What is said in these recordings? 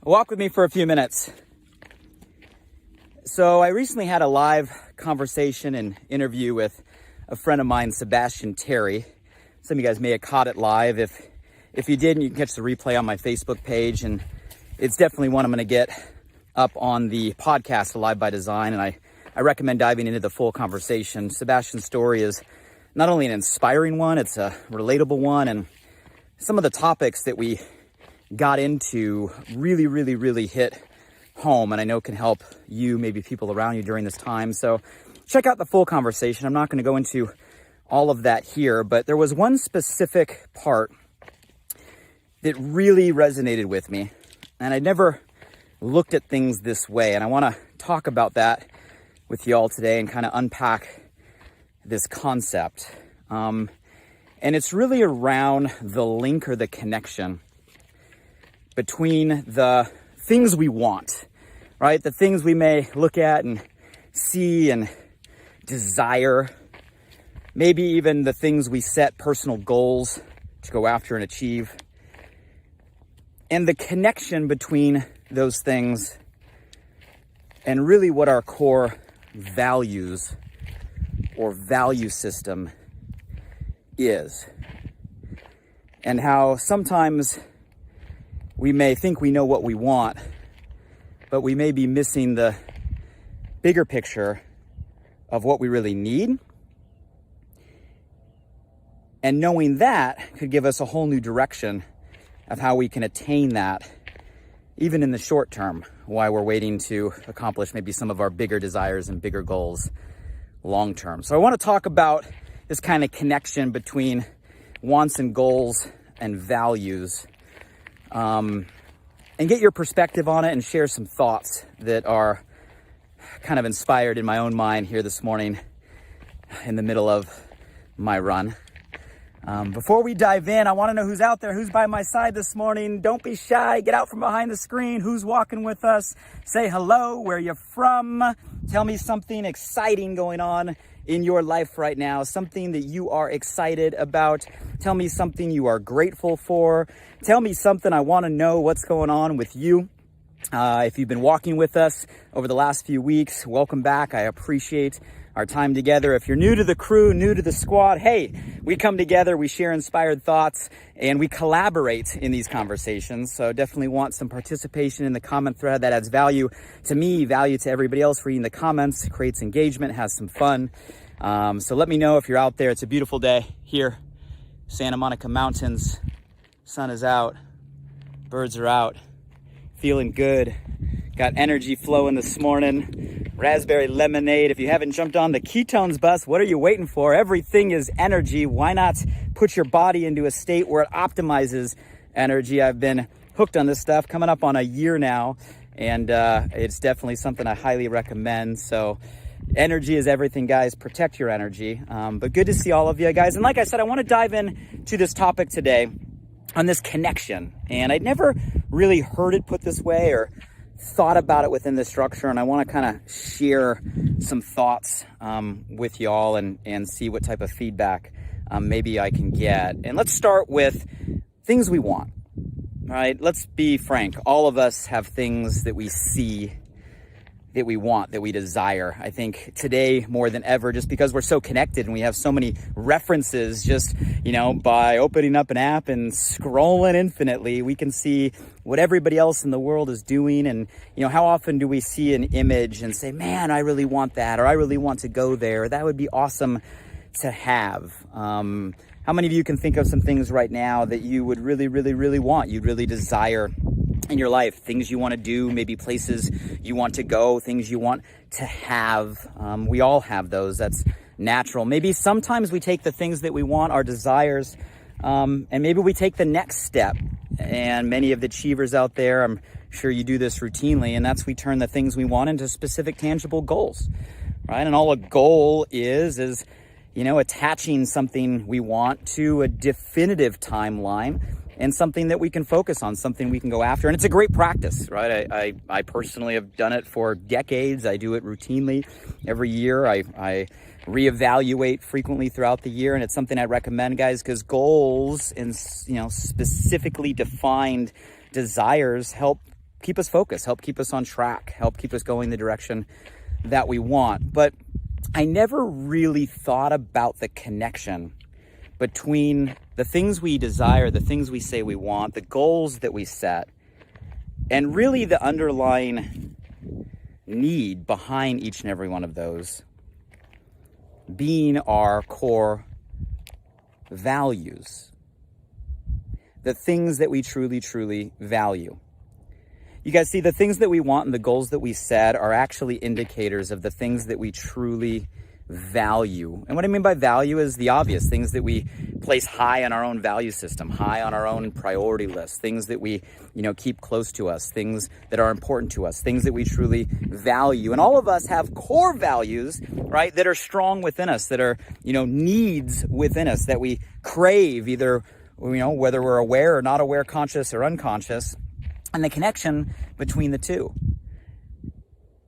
Walk with me for a few minutes. So I recently had a live conversation and interview with a friend of mine, Sebastian Terry. Some of you guys may have caught it live. If you didn't, you can catch the replay on my Facebook page, and it's definitely one I'm going to get up on the podcast, Alive by Design, and I recommend diving into the full conversation. Sebastian's story is not only an inspiring one, it's a relatable one, and some of the topics that we got into really hit home, and I know can help you, maybe people around you during this time. So check out the full conversation. I'm not going to go into all of that here, but there was one specific part that really resonated with me, and I never looked at things this way, and I want to talk about that with you all today and kind of unpack this concept. And it's really around the link or the connection between the things we want, right? The things we may look at and see and desire, maybe even the things we set personal goals to go after and achieve, and the connection between those things and really what our core values or value system is, and how sometimes we may think we know what we want, but we may be missing the bigger picture of what we really need. And knowing that could give us a whole new direction of how we can attain that, even in the short term, while we're waiting to accomplish maybe some of our bigger desires and bigger goals long term. So I want to talk about this kind of connection between wants and goals and values, and get your perspective on it and share some thoughts that are kind of inspired in my own mind here this morning in the middle of my run. Before we dive in, I want to know who's out there, who's by my side this morning. Don't be shy. Get out from behind the screen. Who's walking with us? Say hello, where you're from. Tell me something exciting going on in your life right now, something that you are excited about. Tell me something you are grateful for. Tell me something I want to know what's going on with you. If you've been walking with us over the last few weeks, welcome back. I appreciate our time together. If you're new to the crew, new to the squad, hey, we come together, we share inspired thoughts, and we collaborate in these conversations. So definitely want some participation in the comment thread. That adds value to me, value to everybody else reading the comments, creates engagement, has some fun. So let me know if you're out there. It's a beautiful day here, Santa Monica Mountains. Sun is out, birds are out, feeling good. Got energy flowing this morning. Raspberry lemonade. If you haven't jumped on the ketones bus, what are you waiting for? Everything is energy. Why not put your body into a state where it optimizes energy? I've been hooked on this stuff, coming up on a year now, and it's definitely something I highly recommend. So energy is everything, guys. Protect your energy. But good to see all of you guys. And like I said, I want to dive into this topic today on this connection. And I'd never really heard it put this way or thought about it within the structure, and I want to kind of share some thoughts with y'all and see what type of feedback maybe I can get. And let's start with things we want. All right, let's be frank. All of us have things that we see that we want, that we desire. I think today more than ever, just because we're so connected and we have so many references, just, by opening up an app and scrolling infinitely, we can see what everybody else in the world is doing. And, how often do we see an image and say, man, I really want that, or I really want to go there. That would be awesome to have. How many of you can think of some things right now that you would really want, you'd really desire in your life? Things you want to do, maybe places you want to go, things you want to have. We all have those. That's natural. Maybe sometimes we take the things that we want, our desires, and maybe we take the next step. And many of the achievers out there, I'm sure you do this routinely, and that's we turn the things we want into specific tangible goals, right? And all a goal is attaching something we want to a definitive timeline and something that we can focus on, something we can go after. And it's a great practice, right? I personally have done it for decades. I do it routinely every year. I reevaluate frequently throughout the year, and it's something I recommend, guys, because goals and specifically defined desires help keep us focused, help keep us on track, help keep us going the direction that we want. But I never really thought about the connection between the things we desire, the things we say we want, the goals that we set, and really the underlying need behind each and every one of those being our core values, the things that we truly, truly value. You guys see, the things that we want and the goals that we set are actually indicators of the things that we truly value. And what I mean by value is the obvious things that we place high on our own value system, high on our own priority list, things that we, keep close to us, things that are important to us, things that we truly value. And all of us have core values, right, that are strong within us, that are, needs within us that we crave, either, whether we're aware or not aware, conscious or unconscious, and the connection between the two.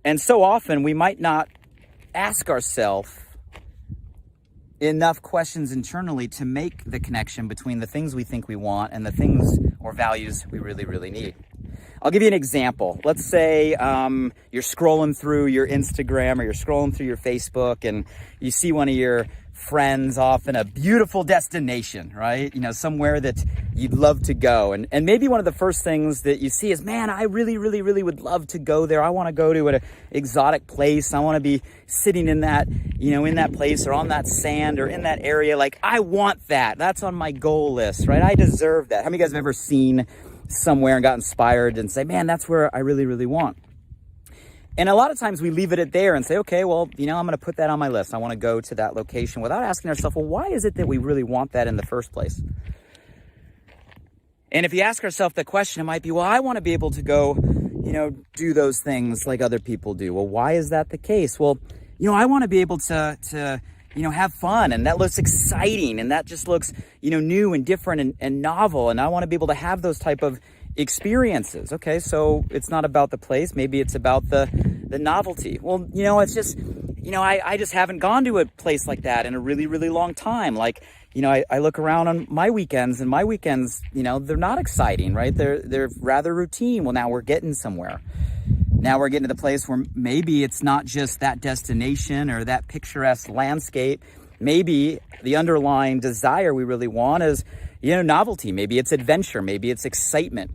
And so often we might not ask ourselves enough questions internally to make the connection between the things we think we want and the things or values we really, really need. I'll give you an example. Let's say you're scrolling through your Instagram or you're scrolling through your Facebook and you see one of your friends off in a beautiful destination, right? Somewhere that you'd love to go. And maybe one of the first things that you see is, man, I really, really, really would love to go there. I want to go to an exotic place. I want to be sitting in that, in that place or on that sand or in that area. Like, I want that. That's on my goal list, right? I deserve that. How many of you guys have ever seen somewhere and got inspired and say, man, that's where I really, really want? And a lot of times we leave it at there and say, okay, well, I'm going to put that on my list. I want to go to that location without asking ourselves, well, why is it that we really want that in the first place? And if you ask ourselves the question, it might be, well, I want to be able to go, do those things like other people do. Well, why is that the case? Well, I want to be able to have fun, and that looks exciting, and that just looks, new and different and novel. And I want to be able to have those type of experiences. Okay, so it's not about the place. Maybe it's about the novelty. Well, it's just, I just haven't gone to a place like that in a really, really long time. Like, I look around on my weekends, and my weekends, they're not exciting, right? They're rather routine. Well, now we're getting somewhere. Now we're getting to the place where maybe it's not just that destination or that picturesque landscape. Maybe the underlying desire we really want is, novelty. Maybe it's adventure. Maybe it's excitement,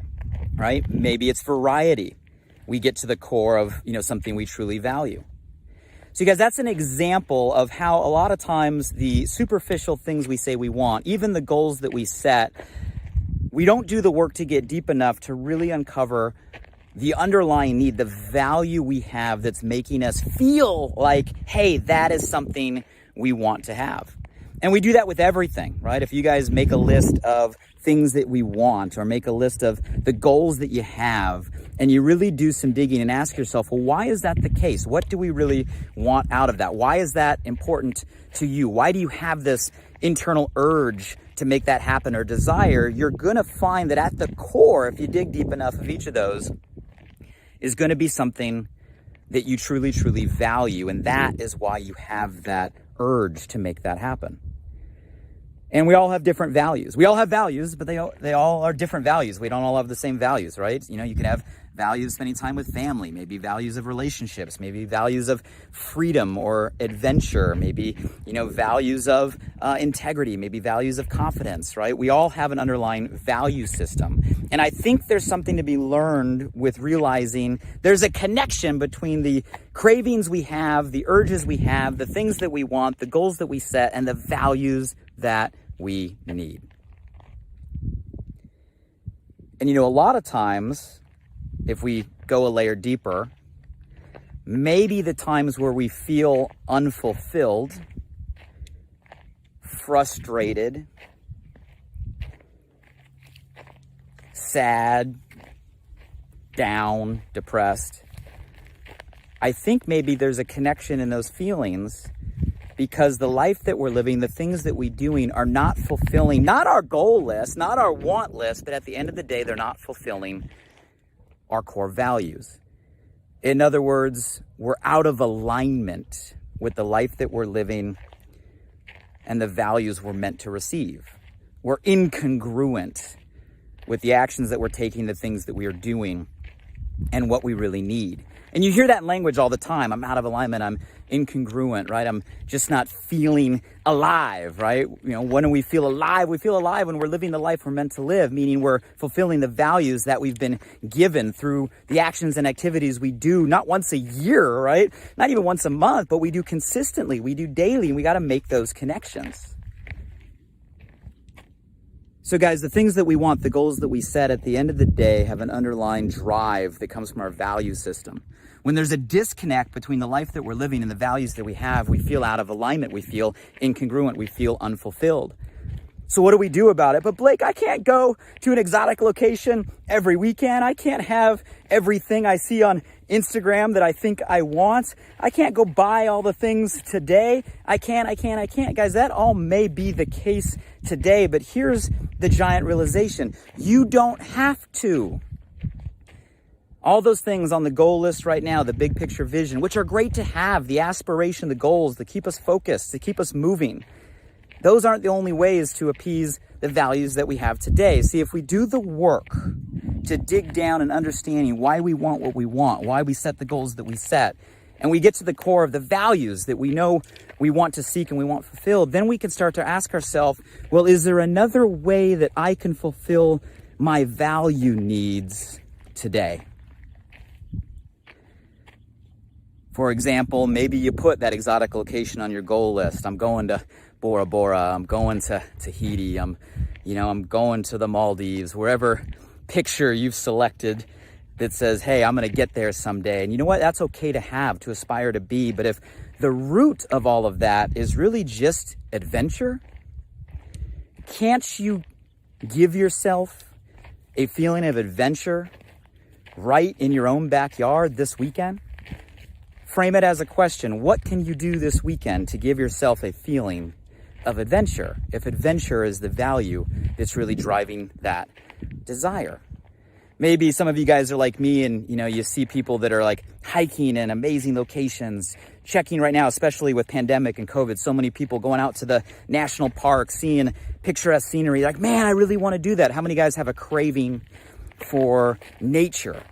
right? Maybe it's variety. We get to the core of, something we truly value. So you guys, that's an example of how a lot of times the superficial things we say we want, even the goals that we set, we don't do the work to get deep enough to really uncover the underlying need, the value we have that's making us feel like, hey, that is something we want to have. And we do that with everything, right? If you guys make a list of things that we want or make a list of the goals that you have, and you really do some digging and ask yourself, well, why is that the case? What do we really want out of that? Why is that important to you? Why do you have this internal urge to make that happen or desire? You're going to find that at the core, if you dig deep enough of each of those, is going to be something that you truly, truly value. And that is why you have that urge to make that happen. And we all have different values. We all have values, but they all are different values. We don't all have the same values, right? You can have values spending time with family, maybe values of relationships, maybe values of freedom or adventure, maybe, values of integrity, maybe values of confidence, right? We all have an underlying value system. And I think there's something to be learned with realizing there's a connection between the cravings we have, the urges we have, the things that we want, the goals that we set, and the values that we need. And a lot of times, if we go a layer deeper, maybe the times where we feel unfulfilled, frustrated, sad, down, depressed, I think maybe there's a connection in those feelings because the life that we're living, the things that we're doing are not fulfilling, not our goal list, not our want list, but at the end of the day, they're not fulfilling our core values. In other words, we're out of alignment with the life that we're living and the values we're meant to receive. We're incongruent with the actions that we're taking, the things that we are doing, and what we really need. And you hear that language all the time. I'm out of alignment. I'm incongruent, right? I'm just not feeling alive, right? You know, when do we feel alive? We feel alive when we're living the life we're meant to live, meaning we're fulfilling the values that we've been given through the actions and activities we do, not once a year, right? Not even once a month, but we do consistently. We do daily, and we got to make those connections. So guys, the things that we want, the goals that we set at the end of the day have an underlying drive that comes from our value system. When there's a disconnect between the life that we're living and the values that we have, we feel out of alignment, we feel incongruent, we feel unfulfilled. So what do we do about it? But Blake, I can't go to an exotic location every weekend. I can't have everything I see on Instagram that I think I want. I can't go buy all the things today. I can't. Guys, that all may be the case today, but here's the giant realization. You don't have to. All those things on the goal list right now, the big picture vision, which are great to have, the aspiration, the goals that keep us focused, to keep us moving. Those aren't the only ways to appease the values that we have today. See, if we do the work to dig down and understanding why we want what we want, why we set the goals that we set, and we get to the core of the values that we know we want to seek and we want fulfilled, then we can start to ask ourselves, well, is there another way that I can fulfill my value needs today? For example, maybe you put that exotic location on your goal list. I'm going to Bora Bora, I'm going to Tahiti, I'm going to the Maldives, wherever picture you've selected that says, hey, I'm going to get there someday. And you know what? That's okay to have, to aspire to be. But if the root of all of that is really just adventure, can't you give yourself a feeling of adventure right in your own backyard this weekend? Frame it as a question. What can you do this weekend to give yourself a feeling of adventure, if adventure is the value that's really driving that desire? Maybe some of you guys are like me and, you see people that are like hiking in amazing locations, checking right now, especially with pandemic and COVID, so many people going out to the national park, seeing picturesque scenery. Like, man, I really want to do that. How many guys have a craving for nature?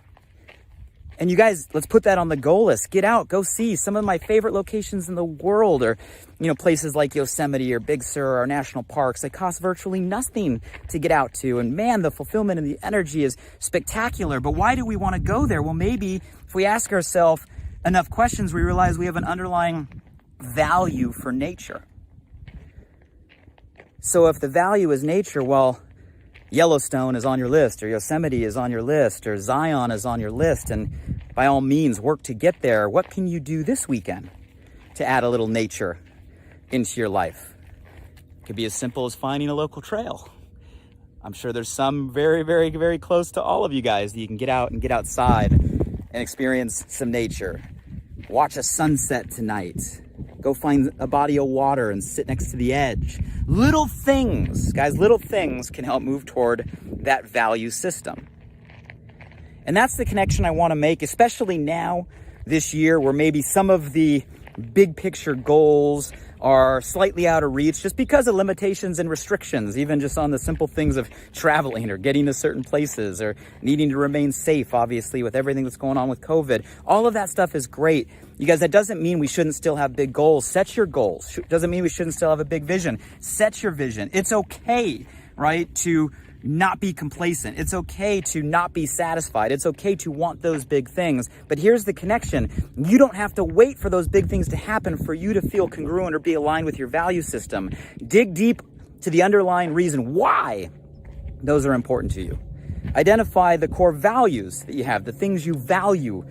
And you guys, let's put that on the goal list. Get out, go see some of my favorite locations in the world, or, places like Yosemite or Big Sur or national parks. They cost virtually nothing to get out to. And man, the fulfillment and the energy is spectacular. But why do we want to go there? Well, maybe if we ask ourselves enough questions, we realize we have an underlying value for nature. So if the value is nature, well, Yellowstone is on your list, or Yosemite is on your list, or Zion is on your list, and by all means, work to get there. What can you do this weekend to add a little nature into your life? It could be as simple as finding a local trail. I'm sure there's some very, very, very close to all of you guys that you can get out and get outside and experience some nature. Watch a sunset tonight. Go find a body of water and sit next to the edge. Little things, guys, little things can help move toward that value system. And that's the connection I want to make, especially now, this year, where maybe some of the big picture goals are slightly out of reach just because of limitations and restrictions, even just on the simple things of traveling or getting to certain places or needing to remain safe, obviously, with everything that's going on with COVID. All of that stuff is great. You guys, that doesn't mean we shouldn't still have big goals. Set your goals. Doesn't mean we shouldn't still have a big vision. Set your vision. It's okay, right, to not be complacent. It's okay to not be satisfied. It's okay to want those big things. But here's the connection. You don't have to wait for those big things to happen for you to feel congruent or be aligned with your value system. Dig deep to the underlying reason why those are important to you. Identify the core values that you have, the things you value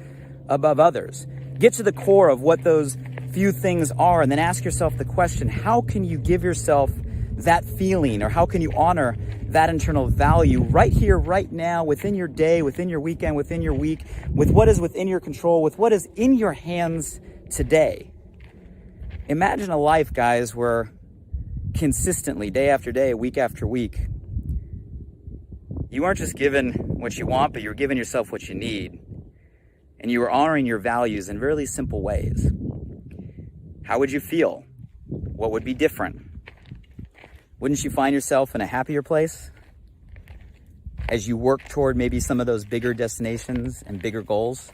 above others. Get to the core of what those few things are, and then ask yourself the question, how can you give yourself that feeling, or how can you honor that internal value right here, right now, within your day, within your weekend, within your week, with what is within your control, with what is in your hands today? Imagine a life, guys, where consistently, day after day, week after week, you aren't just given what you want, but you're giving yourself what you need. And you are honoring your values in really simple ways. How would you feel? What would be different? Wouldn't you find yourself in a happier place? as you work toward maybe some of those bigger destinations and bigger goals.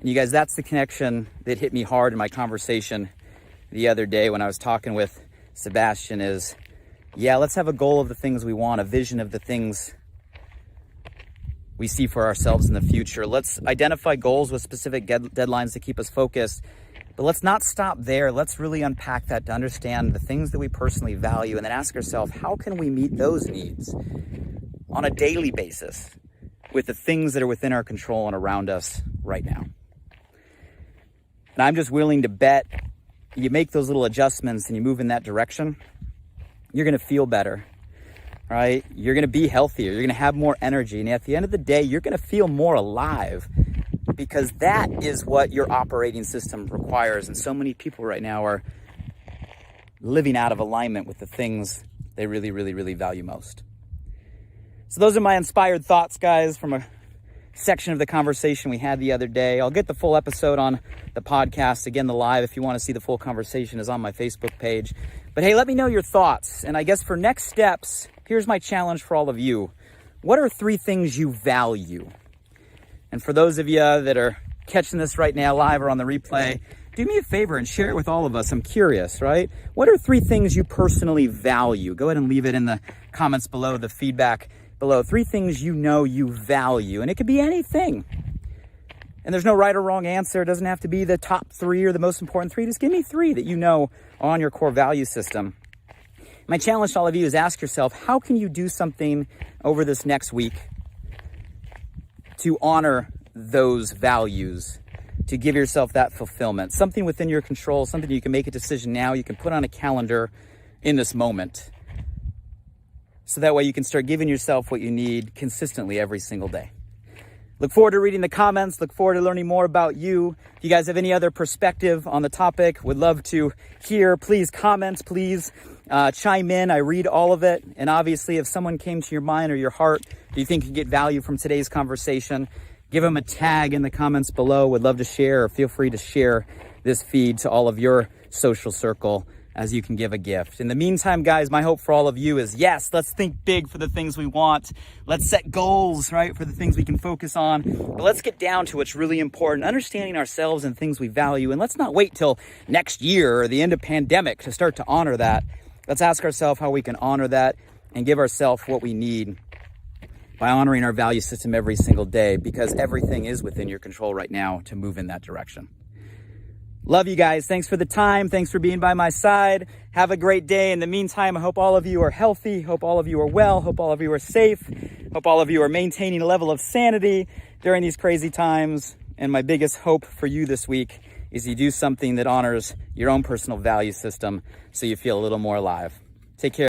And you guys, that's the connection that hit me hard in my conversation the other day when I was talking with Sebastian is, yeah, let's have a goal of the things we want, a vision of the things we see for ourselves in the future. Let's identify goals with specific deadlines to keep us focused. But let's not stop there. Let's really unpack that to understand the things that we personally value and then ask ourselves, how can we meet those needs on a daily basis with the things that are within our control and around us right now? And I'm just willing to bet you make those little adjustments and you move in that direction, you're going to feel better, right? You're going to be healthier. You're going to have more energy. And at the end of the day, you're going to feel more alive, because that is what your operating system requires. And so many people right now are living out of alignment with the things they really, really, really value most. So those are my inspired thoughts, guys, from a section of the conversation we had the other day. I'll get the full episode on the podcast. Again, the live, if you want to see the full conversation, is on my Facebook page. But hey, let me know your thoughts. And I guess for next steps, here's my challenge for all of you. What are 3 things you value? And for those of you that are catching this right now live or on the replay, do me a favor and share it with all of us. I'm curious, right? What are 3 things you personally value? Go ahead and leave it in the comments below, the feedback below. 3 things you know you value. And it could be anything. And there's no right or wrong answer. It doesn't have to be the top 3 or the most important 3. Just give me 3 that you know are on your core value system. My challenge to all of you is ask yourself, how can you do something over this next week to honor those values, to give yourself that fulfillment, something within your control, something you can make a decision now, you can put on a calendar in this moment. So that way you can start giving yourself what you need consistently every single day. Look forward to reading the comments. Look forward to learning more about you. If you guys have any other perspective on the topic, would love to hear. Please comment, please chime in. I read all of it. And obviously, if someone came to your mind or your heart, do you think you get value from today's conversation, give them a tag in the comments below. Would love to share, or feel free to share this feed to all of your social circle as you can give a gift. In the meantime, guys, my hope for all of you is, yes, let's think big for the things we want. Let's set goals, right, for the things we can focus on. But let's get down to what's really important, understanding ourselves and things we value. And let's not wait till next year or the end of pandemic to start to honor that. Let's ask ourselves how we can honor that and give ourselves what we need by honoring our value system every single day, because everything is within your control right now to move in that direction. Love you guys. Thanks for the time. Thanks for being by my side. Have a great day. In the meantime, I hope all of you are healthy. Hope all of you are well. Hope all of you are safe. Hope all of you are maintaining a level of sanity during these crazy times. And my biggest hope for you this week is you do something that honors your own personal value system so you feel a little more alive. Take care.